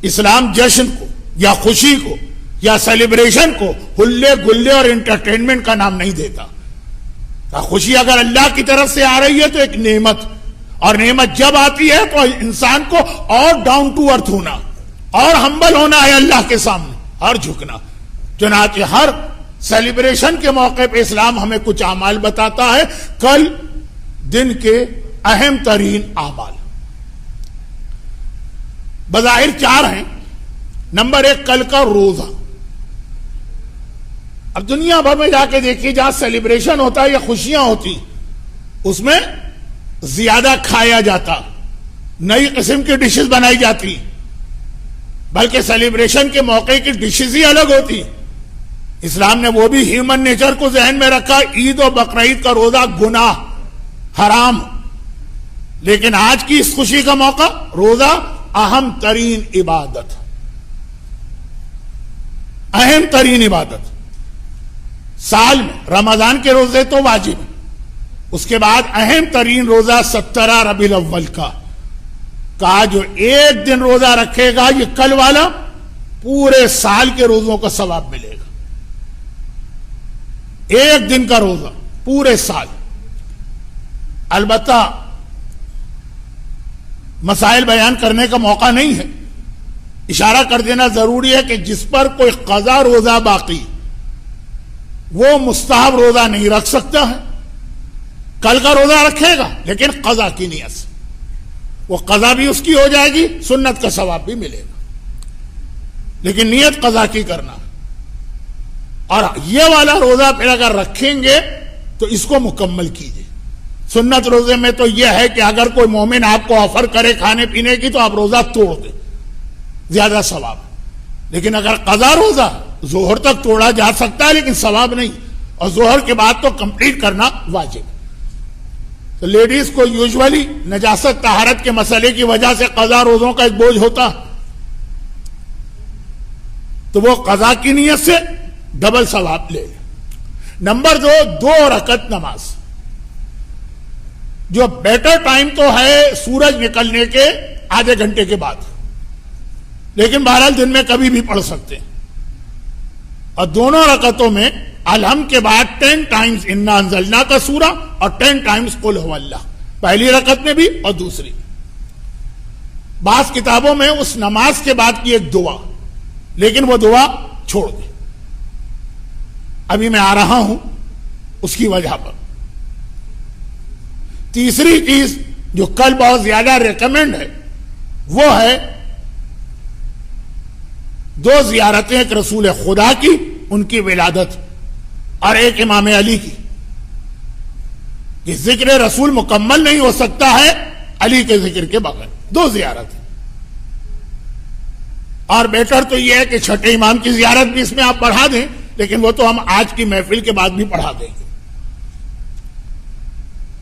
اسلام جشن کو یا خوشی کو یا سیلیبریشن کو ہلے گلے اور انٹرٹینمنٹ کا نام نہیں دیتا. خوشی اگر اللہ کی طرف سے آ رہی ہے تو ایک نعمت، اور نعمت جب آتی ہے تو انسان کو اور ڈاؤن ٹو ارتھ ہونا اور ہمبل ہونا ہے اللہ کے سامنے اور جھکنا. چنانچہ ہر سیلیبریشن کے موقع پہ اسلام ہمیں کچھ اعمال بتاتا ہے. کل دن کے اہم ترین اعمال بظاہر 4 ہیں. نمبر 1 کل کا روزہ. اب دنیا بھر میں جا کے دیکھیے جہاں سیلیبریشن ہوتا ہے یا خوشیاں ہوتی اس میں زیادہ کھایا جاتا، نئی قسم کی ڈشز بنائی جاتی، بلکہ سیلیبریشن کے موقع کی ڈشز ہی الگ ہوتی. اسلام نے وہ بھی ہیومن نیچر کو ذہن میں رکھا. عید و بقرعید کا روزہ گناہ، حرام، لیکن آج کی اس خوشی کا موقع روزہ اہم ترین عبادت، اہم ترین عبادت. سال میں رمضان کے روزے تو واجب، اس کے بعد اہم ترین روزہ 17 ربیع الاول کا کہا جو ایک دن روزہ رکھے گا یہ کل والا پورے سال کے روزوں کا ثواب ملے گا. ایک دن کا روزہ پورے سال. البتہ مسائل بیان کرنے کا موقع نہیں ہے، اشارہ کر دینا ضروری ہے کہ جس پر کوئی قضا روزہ باقی وہ مستحب روزہ نہیں رکھ سکتا ہے. کل کا روزہ رکھے گا لیکن قضا کی نیت سے، وہ قضا بھی اس کی ہو جائے گی، سنت کا ثواب بھی ملے گا، لیکن نیت قضا کی کرنا. اور یہ والا روزہ پھر اگر رکھیں گے تو اس کو مکمل کیجیے. سنت روزے میں تو یہ ہے کہ اگر کوئی مومن آپ کو آفر کرے کھانے پینے کی تو آپ روزہ توڑ دیں، زیادہ ثواب. لیکن اگر قضا روزہ ظہر تک توڑا جا سکتا ہے لیکن ثواب نہیں، اور ظہر کے بعد تو کمپلیٹ کرنا واجب. تو لیڈیز کو یوزولی نجاست طہارت کے مسئلے کی وجہ سے قضا روزوں کا ایک بوجھ ہوتا، تو وہ قضا کی نیت سے ڈبل ثواب لے. نمبر 2 رکعت نماز. جو بیٹر ٹائم تو ہے سورج نکلنے کے آدھے گھنٹے کے بعد، لیکن بہرحال دن میں کبھی بھی پڑھ سکتے ہیں. اور دونوں رکعتوں میں الحمد کے بعد 10 ٹائمز انا انزلنا کا سورہ اور 10 ٹائمز قل هو اللہ، پہلی رکعت میں بھی اور دوسری. بعض کتابوں میں اس نماز کے بعد کی ایک دعا، لیکن وہ دعا چھوڑ دیں. ابھی میں آ رہا ہوں اس کی وجہ پر. تیسری چیز جو کل بہت زیادہ ریکمینڈ ہے وہ ہے 2 زیارتیں، ایک رسول خدا کی ان کی ولادت اور ایک امام علی کی. کہ ذکر رسول مکمل نہیں ہو سکتا ہے علی کے ذکر کے بغیر. 2 زیارتیں. اور بیٹر تو یہ ہے کہ چھٹے امام کی زیارت بھی اس میں آپ پڑھا دیں، لیکن وہ تو ہم آج کی محفل کے بعد بھی پڑھا دیں گے.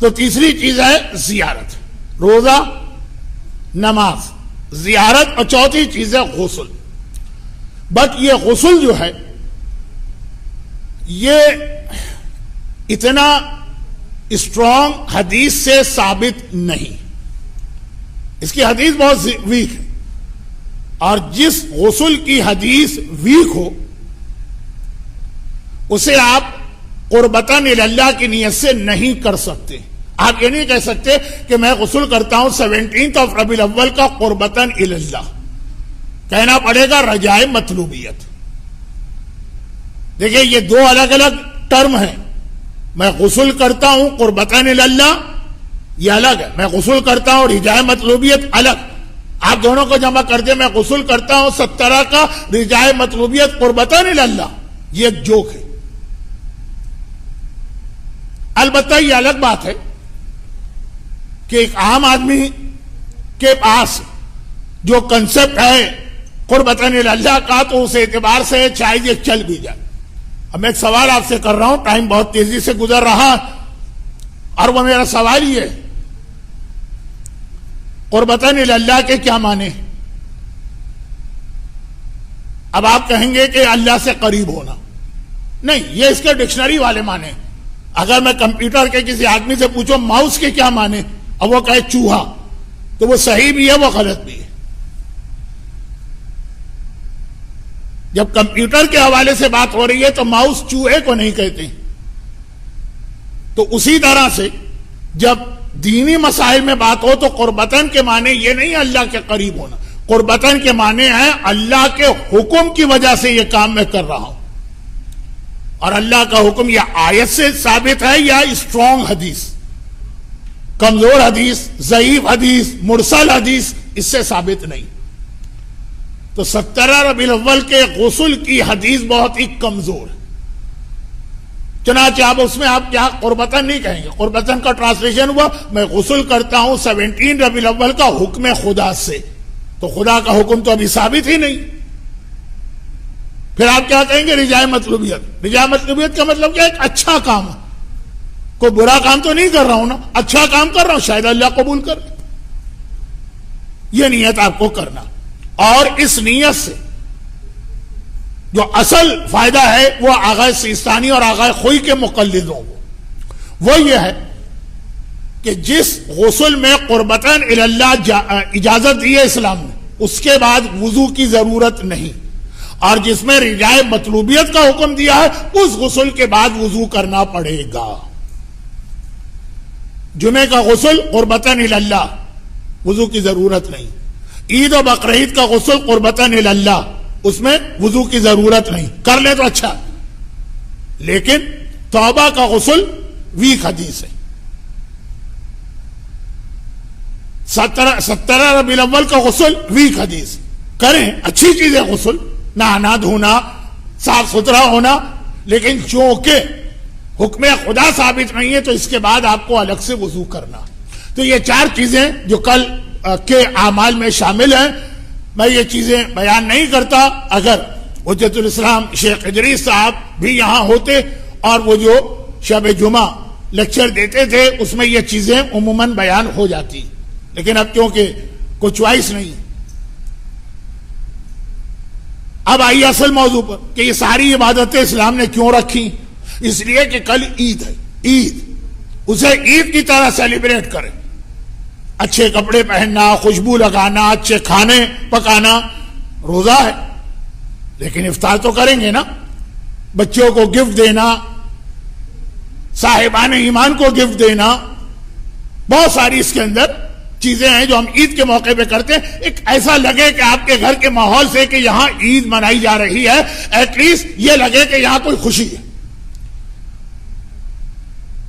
تو تیسری چیز ہے زیارت، روزہ، نماز، زیارت، اور چوتھی چیز ہے غسل. بٹ یہ غسل جو ہے یہ اتنا اسٹرانگ حدیث سے ثابت نہیں، اس کی حدیث بہت ویک ہے. اور جس غسل کی حدیث ویک ہو اسے آپ قربتاً اللہ کی نیت سے نہیں کر سکتے. آپ یہ نہیں کہہ سکتے کہ میں غسل کرتا ہوں 17 ربیع الاول کا قربتاً اللہ. کہنا پڑے گا رجائے مطلوبیت. دیکھیں یہ 2 الگ الگ ٹرم ہیں. میں غسل کرتا ہوں قربتاً اللہ یہ الگ ہے، میں غسل کرتا ہوں رجائے مطلوبیت الگ. آپ دونوں کو جمع کر دیں، میں غسل کرتا ہوں 17 کا رجائے مطلوبیت قربتاً اللہ، یہ ایک جوک ہے. البتہ یہ الگ بات ہے کہ ایک عام آدمی کے پاس جو کنسپٹ ہے قربتاً اللہ کا تو اس اعتبار سے چاہے یہ چل بھی جائے. اب میں ایک سوال آپ سے کر رہا ہوں، ٹائم بہت تیزی سے گزر رہا، اور وہ میرا سوال یہ ہے قربتاً اللہ کے کیا معنی؟ اب آپ کہیں گے کہ اللہ سے قریب ہونا. نہیں، یہ اس کے ڈکشنری والے معنی. اگر میں کمپیوٹر کے کسی آدمی سے پوچھو ماؤس کے کیا معنی اور وہ کہے چوہا، تو وہ صحیح بھی ہے وہ غلط بھی ہے. جب کمپیوٹر کے حوالے سے بات ہو رہی ہے تو ماؤس چوہے کو نہیں کہتے. تو اسی طرح سے جب دینی مسائل میں بات ہو تو قربتاً کے معنی یہ نہیں اللہ کے قریب ہونا. قربتاً کے معنی ہے اللہ کے حکم کی وجہ سے یہ کام میں کر رہا ہوں. اور اللہ کا حکم یا آیت سے ثابت ہے یا اسٹرانگ حدیث, کمزور حدیث, ضعیف حدیث, مرسل حدیث, اس سے ثابت نہیں. تو 17 ربیع الاول کے غسل کی حدیث بہت ہی کمزور ہے. چنانچہ اس میں آپ کیا قربتاً نہیں کہیں گے. قربتاً کا ٹرانسلیشن ہوا میں غسل کرتا ہوں 17 ربیع الاول کا حکم خدا سے. تو خدا کا حکم تو ابھی ثابت ہی نہیں. پھر آپ کیا کہیں گے رجائے مطلوبیت. رجائے مطلوبیت کا مطلب کیا ہے؟ ایک اچھا کام ہے. کوئی برا کام تو نہیں کر رہا ہوں نا, اچھا کام کر رہا ہوں, شاید اللہ قبول کر. یہ نیت آپ کو کرنا. اور اس نیت سے جو اصل فائدہ ہے وہ آغا سیستانی اور آغا خوئی کے مقلدوں کو, وہ یہ ہے کہ جس غسل میں قربتاً اللہ اجازت دی ہے اسلام نے, اس کے بعد وضو کی ضرورت نہیں. اور جس میں رجائے مطلوبیت کا حکم دیا ہے اس غسل کے بعد وضو کرنا پڑے گا. جمعے کا غسل قربتاً اللہ, وضو کی ضرورت نہیں. عید و بقرعید کا غسل قربتاً اللہ, اس میں وضو کی ضرورت نہیں. کر لے تو اچھا. لیکن توبہ کا غسل ویک حدیث ہے. 17 ربیع الاول کا غسل ویک حدیث. کریں, اچھی چیز ہے غسل, نہانا دھونا, صاف ستھرا ہونا, لیکن چونکہ حکم خدا ثابت نہیں ہے تو اس کے بعد آپ کو الگ سے وضو کرنا. تو یہ 4 چیزیں جو کل کے اعمال میں شامل ہیں, میں یہ چیزیں بیان نہیں کرتا. اگر حجت الاسلام شیخ ادریس صاحب بھی یہاں ہوتے اور وہ جو شب جمعہ لیکچر دیتے تھے اس میں یہ چیزیں عموماً بیان ہو جاتی, لیکن اب کیونکہ کوئی چوائس نہیں. اب آئیے اصل موضوع پر کہ یہ ساری عبادتیں اسلام نے کیوں رکھی. اس لیے کہ کل عید ہے. عید, اسے عید کی طرح سیلیبریٹ کریں. اچھے کپڑے پہننا, خوشبو لگانا, اچھے کھانے پکانا. روزہ ہے لیکن افطار تو کریں گے نا. بچوں کو گفٹ دینا, صاحبان ایمان کو گفٹ دینا, بہت ساری اس کے اندر چیزیں ہیں جو ہم عید کے موقع پہ کرتے ہیں. ایک ایسا لگے کہ آپ کے گھر کے ماحول سے کہ یہاں عید منائی جا رہی ہے, ایٹ لیسٹ یہ لگے کہ یہاں کوئی خوشی ہے.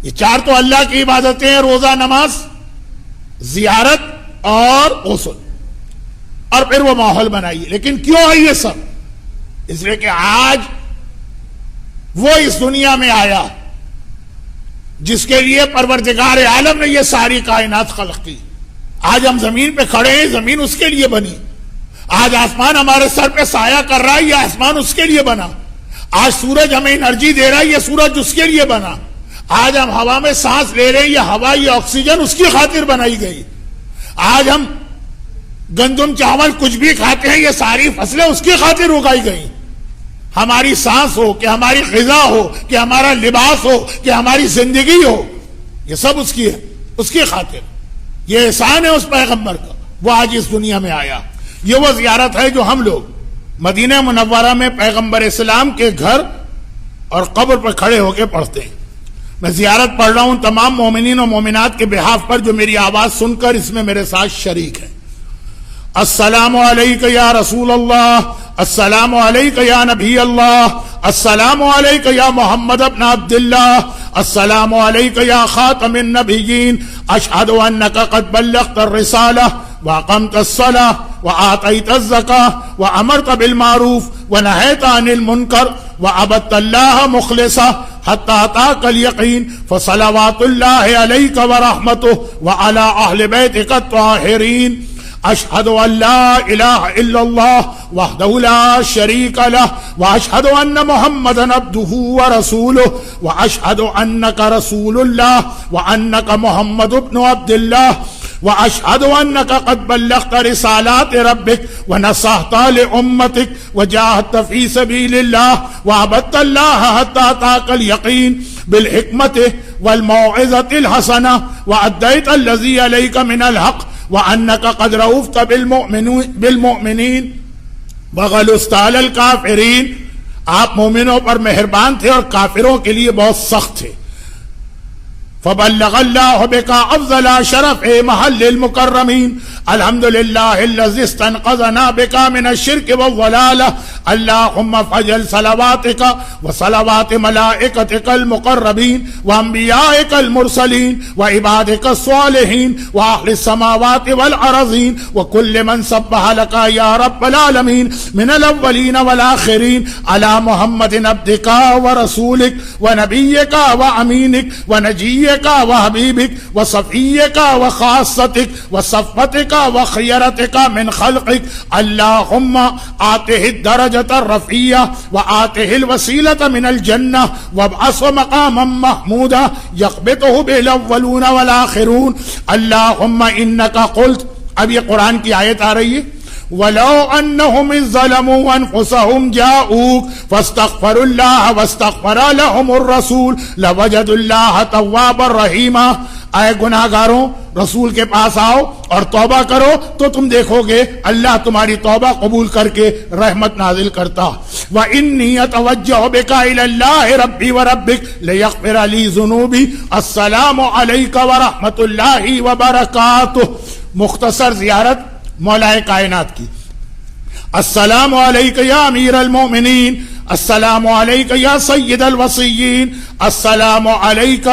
یہ 4 تو اللہ کی عبادتیں ہیں, روزہ, نماز, زیارت اور غسل, اور پھر وہ ماحول بنائیے. لیکن کیوں ہے یہ سب؟ اس لیے کہ آج وہ اس دنیا میں آیا جس کے لیے پروردگار عالم نے یہ ساری کائنات خلق کی. آج ہم زمین پہ کھڑے ہیں, زمین اس کے لیے بنی. آج آسمان ہمارے سر پہ سایہ کر رہا ہے, یہ آسمان اس کے لیے بنا. آج سورج ہمیں انرجی دے رہا ہے, یہ سورج اس کے لیے بنا. آج ہم ہوا میں سانس لے رہے ہیں, یہ ہوا, یہ آکسیجن اس کی خاطر بنائی گئی. آج ہم گندم چاول کچھ بھی کھاتے ہیں, یہ ساری فصلیں اس کی خاطر اگائی گئی. ہماری سانس ہو, کہ ہماری غذا ہو, کہ ہمارا لباس ہو, کہ ہماری زندگی ہو, یہ سب اس کی ہے, اس کی خاطر. یہ احسان ہے اس پیغمبر کا, وہ آج اس دنیا میں آیا. یہ وہ زیارت ہے جو ہم لوگ مدینہ منورہ میں پیغمبر اسلام کے گھر اور قبر پر کھڑے ہو کے پڑھتے ہیں. میں زیارت پڑھ رہا ہوں تمام مومنین و مومنات کے بحاف پر جو میری آواز سن کر اس میں میرے ساتھ شریک ہیں. السلام علیک یا رسول اللہ, السلام علیک یا نبی اللہ, السلام علیک یا محمد ابن عبداللہ, السلام علیک یا خاتم النبیین, اشہد انک قد بلغت الرسالہ واقمت الصلاة وآتیت الزکاة وامرت بالمعروف ونہیت عن المنکر وعبدت اللہ مخلصا حتی اتاک الیقین فصلوات اللہ علیک ورحمتہ وعلی اہل بیتک الطاہرین. اشہد ان لا الہ الا اللہ وحدہ لا شریک لہ واشہد ان محمدا عبدہ ورسولہ واشہد انک رسول اللہ وانک محمد ابن عبد اللہ واشہد انک قد بلغت رسالات ربک ونصحت لامتک وجاہدت فی سبیل اللہ وعبدت اللہ حتی اتاک الیقین بالحکمت والموعظۃ الحسنہ وادیت الذی علیک من الحق وَأَنَّكَ قَدْ رَؤُفْتَ بِالْمُؤْمِنِينَ وغلظت علی الکافرین، آپ مومنوں پر مہربان تھے اور کافروں کے لیے بہت سخت تھے. فبلغ اللہ بک افضل شرف محل المکرمین. الحمد للہ الذی استنقذنا بک من الشرک والضلالہ. اللہم فجل صلواتک وصلوات ملائکتک المقربین وانبیائک المرسلین وعبادک الصالحین واہل السماوات والارضین وکل من سبح لک یا رب العالمین من الاولین والآخرین علی محمد عبدک ورسولک ونبیک وامینک ونجیک وحبیبک وصفیک وخاصتک وصفتک وخیرتک من خلقک. اللہم آتہ الدرجۃ الرفیع وآتہ الوسیلۃ من الجنہ وابعثہ مقاما محمودا یقبضہ به الاولون والآخرون. اللہم انک قلت، اب یہ قرآن کی آیت آ رہی ہے، وَلَوْ أَنَّهُمْ إِذْ ظَلَمُوا أَنفُسَهُمْ جَاءُوكَ فَاسْتَغْفَرُوا اللَّهَ وَاسْتَغْفَرَ لَهُمُ الرَّسُولُ لَوَجَدُوا اللَّهَ تَوَّابًا رَحِيمًا. اے گناہگاروں، رسول کے پاس آؤ اور توبہ کرو تو تم دیکھو گے اللہ تمہاری توبہ قبول کر کے رحمت نازل کرتا. وَإِنِّي أَتَوَجَّهُ بِكَ إِلَى اللَّهِ رَبِّي وَرَبِّكَ لِيَغْفِرَ لِي ذُنُوبِي. السلام علیکم ورحمۃ اللہ وبرکاتہ. مختصر زیارت مولا کائنات کی. السلام علیک یا امیر المومنین، السلام علیک یا سید الوصیین، السلام علیک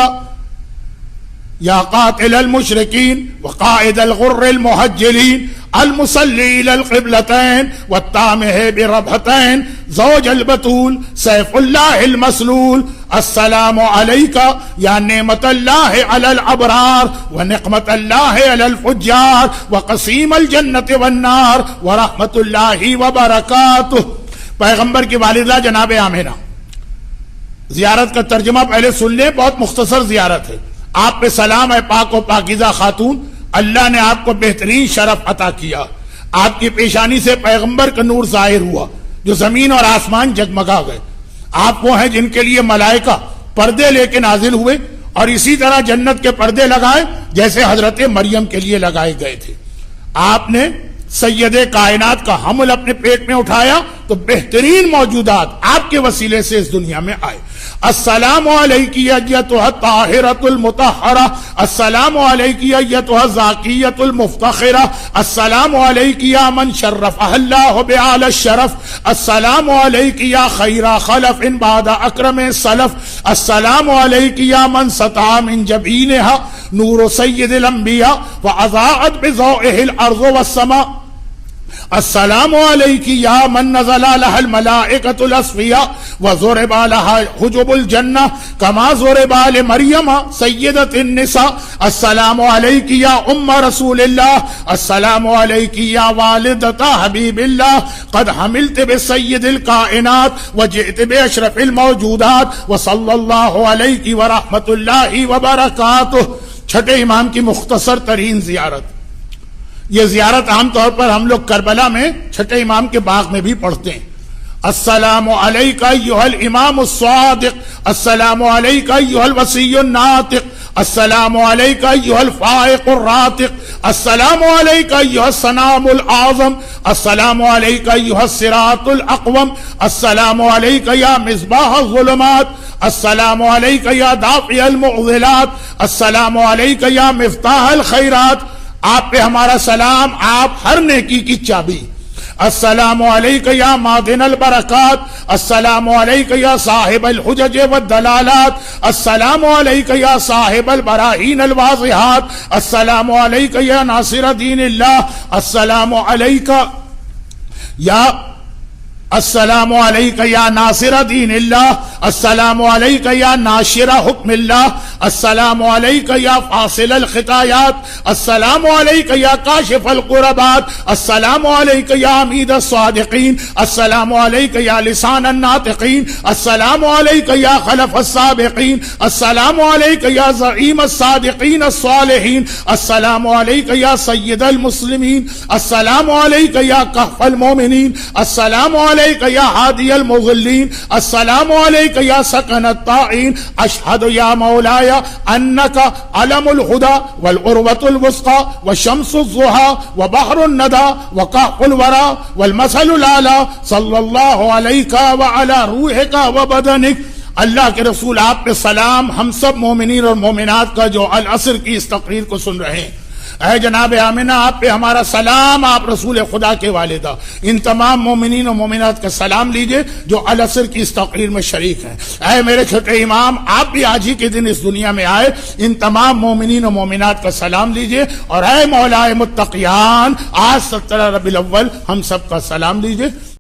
یا قاتل المشرکین وقائد الغر المحجلین المصلی الى القبلتین والتامح بربحتین زوج البتول سیف اللہ المسلول. السلام علیک یا نعمت اللہ علی الابرار ونقمت اللہ علی الفجار وقسیم الجنت والنار ورحمت اللہ وبرکاتہ. پیغمبر کی والدہ جناب آمنہ. زیارت کا ترجمہ پہلے سن لیں، بہت مختصر زیارت ہے. آپ پہ سلام ہے پاک و پاکیزہ خاتون، اللہ نے آپ کو بہترین شرف عطا کیا. آپ کی پیشانی سے پیغمبر کا نور ظاہر ہوا جو زمین اور آسمان جگمگا گئے. آپ وہ ہیں جن کے لیے ملائکہ پردے لے کے نازل ہوئے اور اسی طرح جنت کے پردے لگائے جیسے حضرت مریم کے لیے لگائے گئے تھے. آپ نے سید کائنات کا حمل اپنے پیٹ میں اٹھایا تو بہترین موجودات آپ کے وسیلے سے اس دنیا میں آئے. السلام علیکی ایتھا الطاہرۃ المطہرہ، السلام علیکی ایتھا الزاکیۃ المفتخرہ، السلام علیکی یا من شرفہ اللہ بأعلی الشرف، السلام علیکی یا خیر خلف بعد اکرم سلف، السلام علیکی یا من سطع من جبینہا نور سید الانبیاء واضاءت بضوئہ الارض والسماء. السلام علیک یا من نزل لها الملائکۃ الاصفیاء وضرب لها حجب الجنہ کما ضرب لمریم سیدۃ النساء. السلام علیک یا ام رسول اللہ، السلام علیک یا والدۃ حبیب اللہ، قد حملت بسید الکائنات وجئت باشرف الموجودات وصلی اللہ علیک ورحمۃ اللہ وبرکاتہ. چھٹے امام کی مختصر ترین زیارت. یہ زیارت عام طور پر ہم لوگ کربلا میں چھٹے امام کے باغ میں بھی پڑھتے ہیں. السلام علیک ایھا الامام الصادق، السلام علیک ایھا الوصی الناطق، السلام علیک ایھا الفائق الراتق، السلام علیک ایھا السنام الاعظم، السلام علیک ایھا الصراط الاقوم، السلام علیک یا مصباح الظلمات، السلام علیک یا دافع المعضلات، السلام علیک یا مفتاح الخیرات. آپ پہ ہمارا سلام، آپ ہر نیکی کی چابی. السلام علیک یا معدن البرکات، السلام علیک یا صاحب الحجج والدلالات، السلام علیک یا صاحب البراہین الواضحات، السلام علیک یا ناصر دین اللہ، السلام علیک یا السلام علیک یا ناصر دین اللہ، السلام علیک یا ناشر حکم اللہ، السلام علیک یا فاصل الخطایات، السلام علیک یا کاشف القربات، السلام علیک یا امید الصادقین، السلام علیک یا لسان الناطقین، السلام علیک یا خلف السابقین، السلام علیک یا زعیم الصادقین الصالحین، السلام علیک یا سید المسلمین، السلام علیک یا کہف المومنین، السلام علیک یا ہادی المضلین، السلام علیک یا سکن الطائین. اشہد یا مولایا فرمایا انکا علم الہدا والعروۃ الوثقی وشمس الضحی وبحر الندی وکحف الورى والمثل الاعلی صلی اللہ علیک وعلی روحک وبدنک. اللہ کے رسول آپ پہ سلام ہم سب مومنین اور مومنات کا جو العصر کی اس تقریر کو سن رہے ہیں. اے جناب آمنہ آپ پہ ہمارا سلام، آپ رسول خدا کے والدہ، ان تمام مومنین و مومنات کا سلام لیجئے جو العصر کی اس تقریر میں شریک ہیں. اے میرے چھوٹے امام آپ بھی آج ہی کے دن اس دنیا میں آئے، ان تمام مومنین و مومنات کا سلام لیجئے. اور اے مولا متقیان آج 17 ربیع الاول ہم سب کا سلام لیجئے.